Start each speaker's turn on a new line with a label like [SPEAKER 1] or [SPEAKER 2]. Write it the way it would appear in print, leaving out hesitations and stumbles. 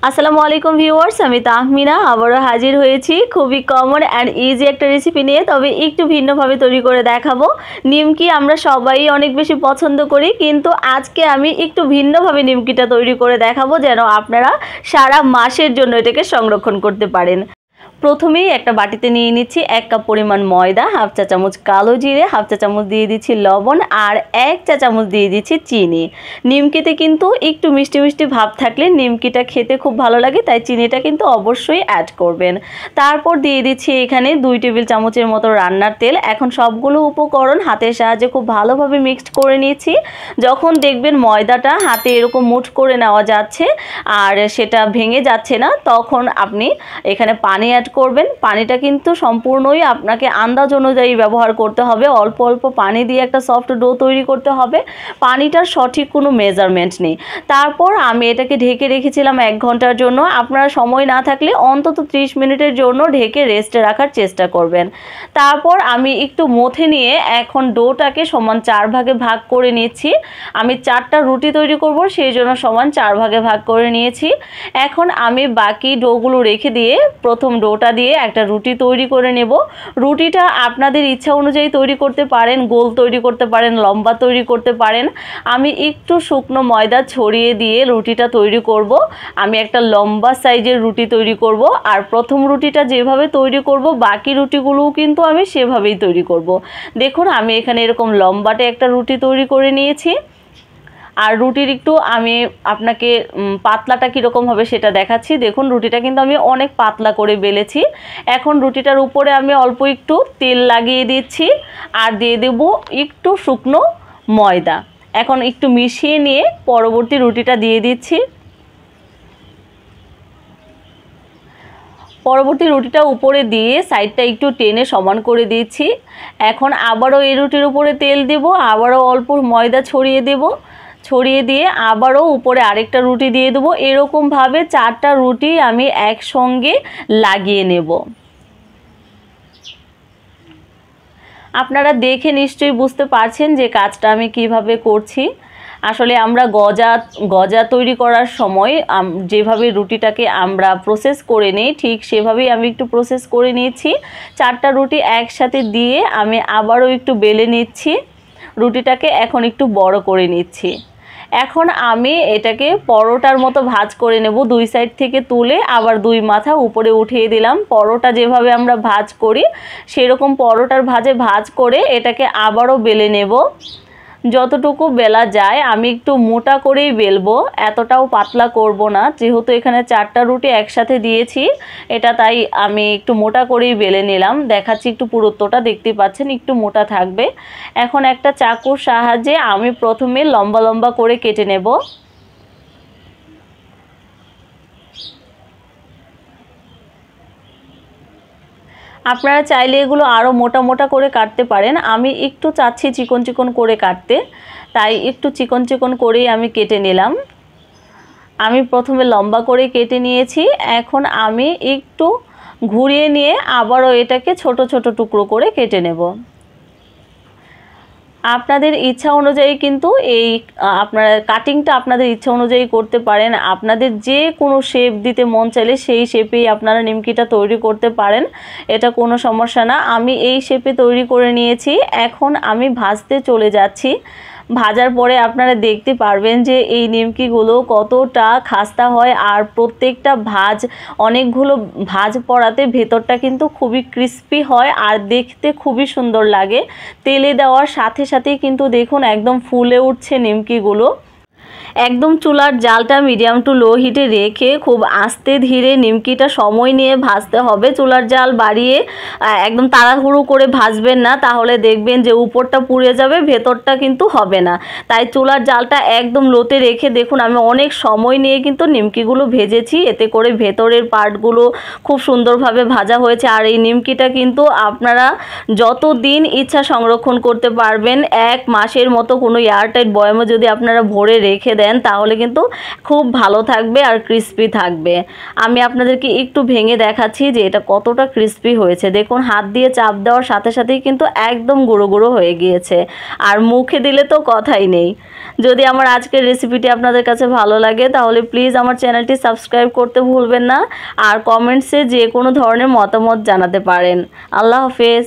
[SPEAKER 1] আসসালামু আলাইকুম ভিউয়ার্স, আমি তাহমিনা আবারও হাজির হয়েছি খুবই কমন অ্যান্ড ইজি একটা রেসিপি নিয়ে। তবে একটু ভিন্নভাবে তৈরি করে দেখাবো। নিমকি আমরা সবাই অনেক বেশি পছন্দ করি, কিন্তু আজকে আমি একটু ভিন্নভাবে নিমকিটা তৈরি করে দেখাবো যেন আপনারা সারা মাসের জন্য এটাকে সংরক্ষণ করতে পারেন। প্রথমেই একটা বাটিতে নিয়ে নিচ্ছি 1 কাপ পরিমাণ ময়দা, হাফ চা চামচ কালো জিরে, হাফ চা চামচ দিয়ে দিচ্ছি লবণ আর 1 চা চামচ দিয়ে দিচ্ছি চিনি। নিমকিতে কিন্তু একটু মিষ্টি মিষ্টি ভাব থাকলে নিমকিটা খেতে খুব ভালো লাগে, তাই চিনিটা কিন্তু অবশ্যই অ্যাড করবেন। তারপর দিয়ে দিচ্ছি এখানে 2 টেবিল চামচের মতো রান্নার তেল। এখন সবগুলো উপকরণ হাতের সাহায্যে খুব ভালোভাবে মিক্সড করে নিয়েছি। যখন দেখবেন ময়দাটা হাতে এরকম মুঠ করে নেওয়া যাচ্ছে আর সেটা ভেঙে যাচ্ছে না, তখন আপনি এখানে পানি অ্যাড করবেন। পানিটা কিন্তু সম্পূর্ণই আপনাকে আন্দাজ অনুযায়ী ব্যবহার করতে হবে। অল্প অল্প পানি দিয়ে একটা সফট ডো তৈরি করতে হবে। পানিটার সঠিক কোনো মেজারমেন্ট নেই। তারপর আমি এটাকে ঢেকে রেখেছিলাম 1 ঘন্টার জন্য। আপনারা সময় না থাকলে অন্তত 30 মিনিটের জন্য ঢেকে রেস্টে রাখার চেষ্টা করবেন। তারপর আমি একটু মথে নিয়ে এখন ডোটাকে সমান 4 ভাগে ভাগ করে নিচ্ছি। আমি 4টা রুটি তৈরি করব, সেই জন্য সমান 4 ভাগে ভাগ করে নিয়েছি। এখন আমি বাকি ডোগুলো রেখে দিয়ে প্রথম ডোটা দিয়ে একটা রুটি তৈরি করে নেব। রুটিটা আপনাদের ইচ্ছা অনুযায়ী তৈরি করতে পারেন, গোল তৈরি করতে পারেন, লম্বা তৈরি করতে পারেন। আমি একটু শুকনো ময়দা ছড়িয়ে দিয়ে রুটিটা তৈরি করব। আমি একটা লম্বা সাইজের রুটি তৈরি করব, আর প্রথম রুটিটা যেভাবে তৈরি করব বাকি রুটিগুলোও কিন্তু আমি সেভাবেই তৈরি করব। দেখুন আমি এখানে এরকম লম্বাটে একটা রুটি তৈরি করে নিয়েছি। আর রুটির একটু আমি আপনাকে পাতলাটা কীরকম হবে সেটা দেখাচ্ছি। দেখুন রুটিটা কিন্তু আমি অনেক পাতলা করে বেলেছি। এখন রুটিটার উপরে আমি অল্প একটু তেল লাগিয়ে দিচ্ছি আর দিয়ে দেব একটু শুকনো ময়দা। এখন একটু মিশিয়ে নিয়ে পরবর্তী রুটিটা দিয়ে দিচ্ছি। পরবর্তী রুটিটা উপরে দিয়ে সাইডটা একটু টেনে সমান করে দিচ্ছি। এখন আবারও এই রুটির উপরে তেল দেব, আবারও অল্প ময়দা ছড়িয়ে দেব, ছড়িয়ে দিয়ে আবারও উপরে আরেকটা রুটি দিয়ে দেবো। এরকমভাবে 4টা রুটি আমি একসঙ্গে লাগিয়ে নেব। আপনারা দেখে নিশ্চয়ই বুঝতে পারছেন যে কাজটা আমি কিভাবে করছি। আসলে আমরা গজা তৈরি করার সময় যেভাবে রুটিটাকে আমরা প্রসেস করে নিই ঠিক সেভাবেই আমি একটু প্রসেস করে নিয়েছি। 4টা রুটি একসাথে দিয়ে আমি আবারও একটু বেলে নিচ্ছি। রুটিটাকে এখন একটু বড় করে নিচ্ছি। এখন আমি এটাকে পরোটার মতো ভাঁজ করে নেব। 2 সাইড থেকে তুলে আবার 2 মাথা উপরে উঠিয়ে দিলাম। পরোটা যেভাবে আমরা ভাঁজ করি সেরকম পরোটার ভাঁজ করে এটাকে আবারও বেলে নেব। যতটুকু বেলা যায় আমি একটু মোটা করেই বেলবো, এতটাও পাতলা করব না। যেহেতু এখানে 4টা রুটি একসাথে দিয়েছি এটা, তাই আমি একটু মোটা করেই বেলে নিলাম। দেখাচ্ছি একটু পুরুত্বটা, দেখতে পাচ্ছেন একটু মোটা থাকবে। এখন একটা চাকুর সাহায্যে আমি প্রথমে লম্বা লম্বা করে কেটে নেব। আপনারা চাইলে এগুলো আরও মোটা মোটা করে কাটতে পারেন। আমি একটু চাচ্ছি চিকন চিকন করে কাটতে, তাই একটু চিকন চিকন করেই আমি কেটে নিলাম। আমি প্রথমে লম্বা করে কেটে নিয়েছি। এখন আমি একটু ঘুরিয়ে নিয়ে আবারও এটাকে ছোট ছোট টুকরো করে কেটে নেব। আপনাদের ইচ্ছা অনুযায়ী কিন্তু আপনারা কাটিংটা আপনাদের ইচ্ছা অনুযায়ী করতে পারেন। আপনাদের যে কোনো শেপ দিতে মন চাইলে সেই শেপেই আপনারা নিমকিটা তৈরি করতে পারেন, এটা কোনো সমস্যা না। আমি এই শেপে তৈরি করে নিয়েছি। এখন আমি ভাজতে চলে যাচ্ছি। ভাজার পরে আপনারা দেখতে পারবেন যে এই নিমকিগুলো কতটা খাস্তা হয়, আর প্রত্যেকটা অনেকগুলো ভাজ পড়াতে ভেতরটা কিন্তু খুবই ক্রিস্পি হয় আর দেখতে খুবই সুন্দর লাগে। তেলে দেওয়ার সাথে সাথেই কিন্তু দেখুন একদম ফুলে উঠছে নিমকিগুলো। একদম চুলার জালটা মিডিয়াম টু লো হিটে রেখে খুব আস্তে ধীরে নিমকিটা সময় নিয়ে ভাজতে হবে। চুলার জাল বাড়িয়ে একদম তাড়াহুড়ো করে ভাজবেন না, তাহলে দেখবেন যে উপরটা পুড়ে যাবে, ভেতরটা কিন্তু হবে না। তাই চুলার জালটা একদম লোতে রেখে দেখুন আমি অনেক সময় নিয়ে কিন্তু নিমকিগুলো ভেজেছি, এতে করে ভেতরের পার্টগুলো খুব সুন্দরভাবে ভাজা হয়েছে। আর এই নিমকিটা কিন্তু আপনারা যত দিন ইচ্ছা সংরক্ষণ করতে পারবেন। 1 মাসের মতো কোনো এয়ারটাইট বয়ামে যদি আপনারা ভরে রেখে দেন তাহলে কিন্তু খুব ভালো থাকবে আর ক্রিস্পি থাকবে। আমি আপনাদেরকে একটু ভেঙে দেখাচ্ছি যে এটা কতটা ক্রিস্পি হয়েছে। দেখুন হাত দিয়ে চাপ দেওয়ার সাথে সাথেই কিন্তু একদম গুঁড়ো গুঁড়ো হয়ে গিয়েছে, আর মুখে দিলে তো কথাই নেই। যদি আমার আজকের রেসিপিটি আপনাদের কাছে ভালো লাগে তাহলে প্লিজ আমার চ্যানেলটি সাবস্ক্রাইব করতে ভুলবেন না, আর কমেন্টসে যে কোনো ধরনের মতামত জানাতে পারেন। আল্লাহ হাফেজ।